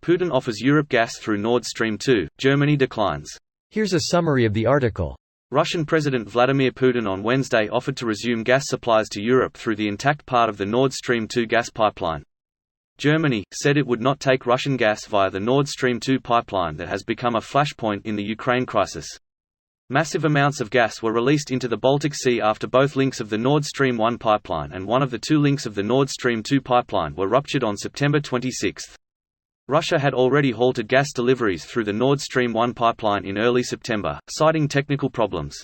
Putin offers Europe gas through Nord Stream 2, Germany declines. Here's a summary of the article. Russian President Vladimir Putin on Wednesday offered to resume gas supplies to Europe through the intact part of the Nord Stream 2 gas pipeline. Germany said it would not take Russian gas via the Nord Stream 2 pipeline that has become a flashpoint in the Ukraine crisis. Massive amounts of gas were released into the Baltic Sea after both links of the Nord Stream 1 pipeline and one of the two links of the Nord Stream 2 pipeline were ruptured on September 26. Russia had already halted gas deliveries through the Nord Stream 1 pipeline in early September, citing technical problems.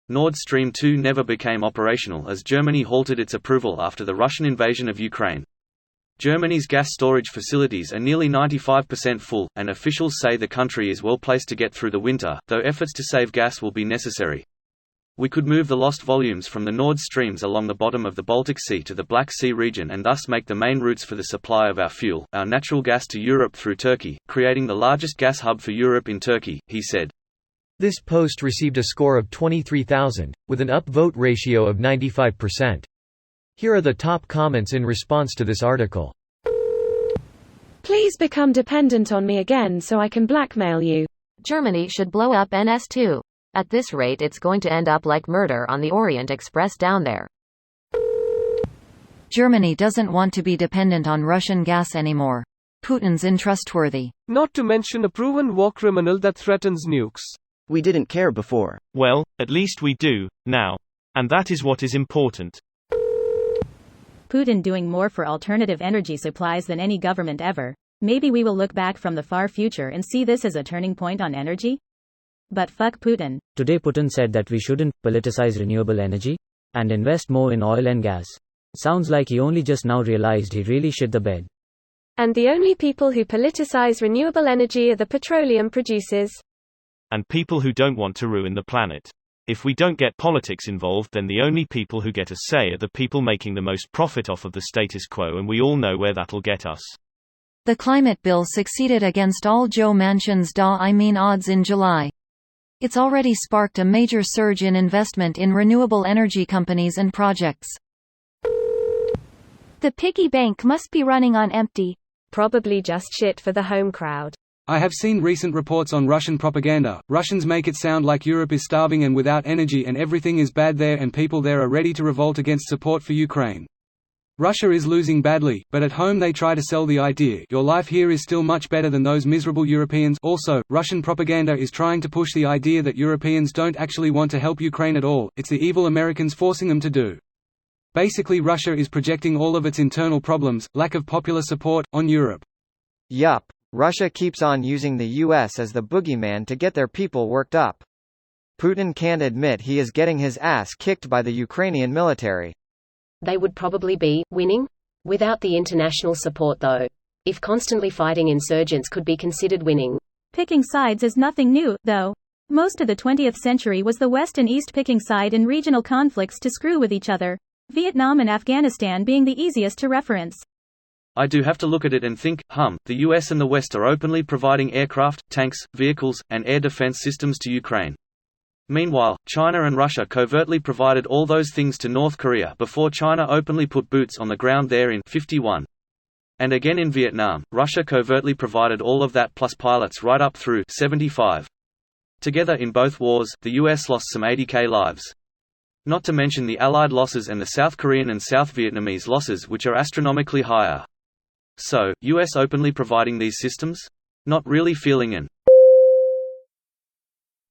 Nord Stream 2 never became operational as Germany halted its approval after the Russian invasion of Ukraine. Germany's gas storage facilities are nearly 95% full, and officials say the country is well placed to get through the winter, though efforts to save gas will be necessary. We could move the lost volumes from the Nord Streams along the bottom of the Baltic Sea to the Black Sea region and thus make the main routes for the supply of our fuel, our natural gas to Europe through Turkey, creating the largest gas hub for Europe in Turkey, he said. This post received a score of 23,000, with an upvote ratio of 95%. Here are the top comments in response to this article. Please become dependent on me again so I can blackmail you. Germany should blow up NS2. At this rate it's going to end up like Murder on the Orient Express down there. Germany doesn't want to be dependent on Russian gas anymore. Putin's untrustworthy. Not to mention a proven war criminal that threatens nukes. We didn't care before. Well, at least we do, now. And that is what is important. Putin doing more for alternative energy supplies than any government ever. Maybe we will look back from the far future and see this as a turning point on energy? But fuck Putin. Today Putin said that we shouldn't politicize renewable energy and invest more in oil and gas. Sounds like he only just now realized he really shit the bed. And the only people who politicize renewable energy are the petroleum producers. And people who don't want to ruin the planet. If we don't get politics involved, then the only people who get a say are the people making the most profit off of the status quo, and we all know where that'll get us. The climate bill succeeded against all Joe Manchin's odds in July. It's already sparked a major surge in investment in renewable energy companies and projects. The piggy bank must be running on empty. Probably just shit for the home crowd. I have seen recent reports on Russian propaganda. Russians make it sound like Europe is starving and without energy and everything is bad there and people there are ready to revolt against support for Ukraine. Russia is losing badly, but at home they try to sell the idea your life here is still much better than those miserable Europeans. Also, Russian propaganda is trying to push the idea that Europeans don't actually want to help Ukraine at all, it's the evil Americans forcing them to do. Basically Russia is projecting all of its internal problems, lack of popular support, on Europe. Yup. Russia keeps on using the US as the boogeyman to get their people worked up. Putin can't admit he is getting his ass kicked by the Ukrainian military. They would probably be winning without the international support though. If constantly fighting insurgents could be considered winning. Picking sides is nothing new, though. Most of the 20th century was the West and East picking side in regional conflicts to screw with each other, Vietnam and Afghanistan being the easiest to reference. I do have to look at it and think, the US and the West are openly providing aircraft, tanks, vehicles, and air defense systems to Ukraine. Meanwhile, China and Russia covertly provided all those things to North Korea before China openly put boots on the ground there in '51. And again in Vietnam, Russia covertly provided all of that plus pilots right up through '75. Together in both wars, the US lost some 80,000 lives. Not to mention the Allied losses and the South Korean and South Vietnamese losses, which are astronomically higher. So, US openly providing these systems? Not really feeling in.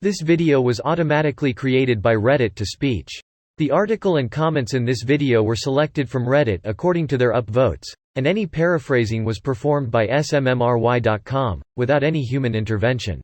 This video was automatically created by Reddit to speech. The article and comments in this video were selected from Reddit according to their upvotes, and any paraphrasing was performed by smmry.com, without any human intervention.